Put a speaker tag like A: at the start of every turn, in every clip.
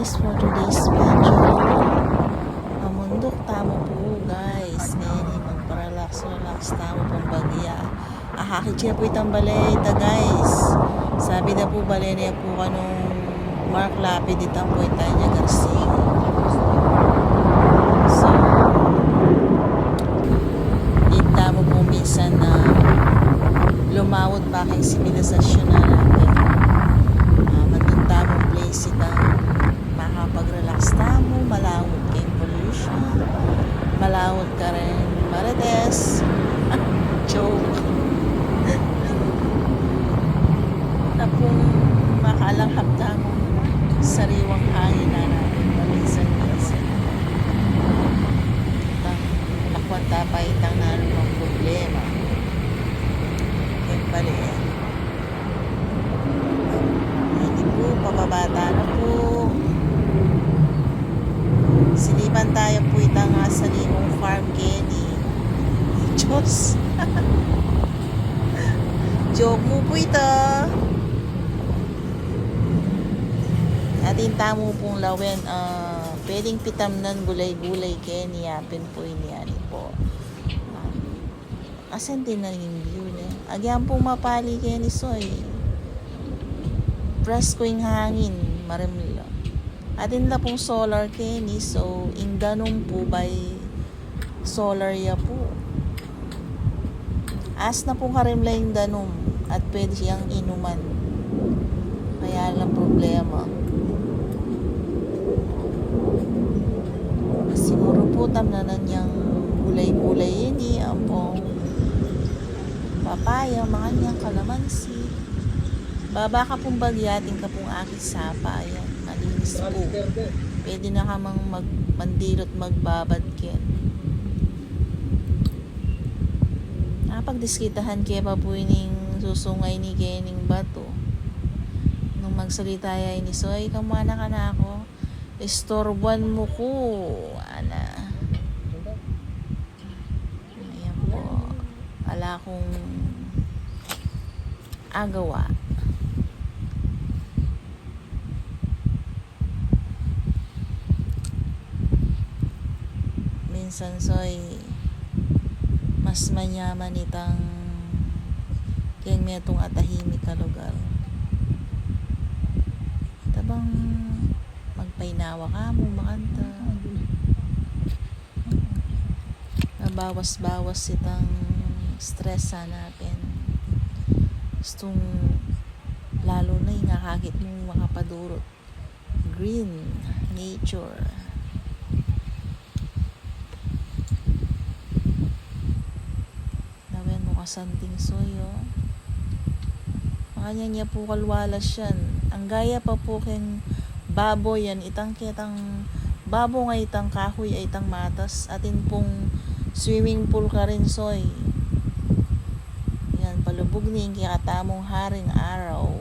A: guys, for today's video, mamundok tamo po guys. Ngayon magparelax tamo pong bagya. Ahakit po itang balay ita guys. Sabi na po balay niya po kanong Mark Lapid itang po ita niya Garcia. So, ita mo po minsan na lumawot pa kay sibilisasyon na natin. Maganda mong place itang makapag-relax tamo, malawot kayong pollution, malawot ka rin marites. Joke. Na kung makalanghap tamo sariwang hangin na natin paminsan-minsan. Itang nakwanta pa itang narumang problema. Yan pala yan. Pababata na po. Silipan tayo po itang sa limong farm Kenny. Diyos. Joke mo po ito. Atin tamo pong lawen. Pwedeng pitam nan gulay-gulay Kenny. Yapin po ini po. Asan din na yung view niya. Agyan pong mapali Kenny soy. Presko yung hangin, marimla. Atin na pong solar Kenny, so ing ganun po by solar ya po. As na pong karimla yung danum at pwede siyang inuman. Kaya lang problema. Siguro po tamnanan niyang gulay-gulay yun ang pong papaya, mga niyang kalamansi. Baba ka pong bagyating ka pong akit sapa. Ayan, malinis po. Pwede na ka mang mandilot magbabad ken. Pagdiskitahan kaya pa po ining susungay ni Kening bato. Nung magsalita ya ini, so ay kamana ka na ako. Istorbuan mo ko. Ana. Ayan po. Ala kong agawa. Minsan soy mas manyaman itang kayang metong atahimik ka lugar. Tabang magpainawa ka mo makanta. Nabawas-bawas itang stress natin. Gustong lalo na yung nakakit mo makapadurot. Green nature. Santing soyo. Makanya niya po kalwalas yan. Ang gaya pa po keng babo yan. Itang kitang babo nga itang kahoy ay itang matas. Atin pong swimming pool ka rin soy. Yan, palubog ni yung kikatamong haring araw.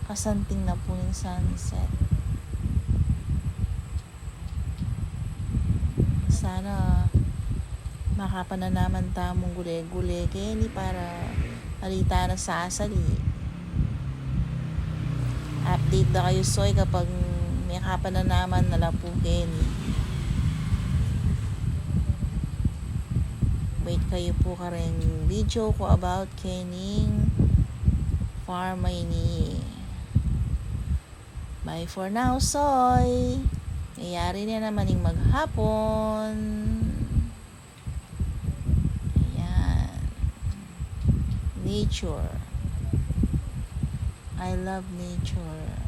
A: Kasanting na po ng sunset. Sana makapananaman tamong gulay-gulay Kenny para halita na sa asali. Update na kayo soy kapag may kapananaman na lang po Kenny. Wait kayo po ka rin video ko about Kening farm ini. Bye for now soy. Mayari na naman yung maghapon. Nature. I love nature.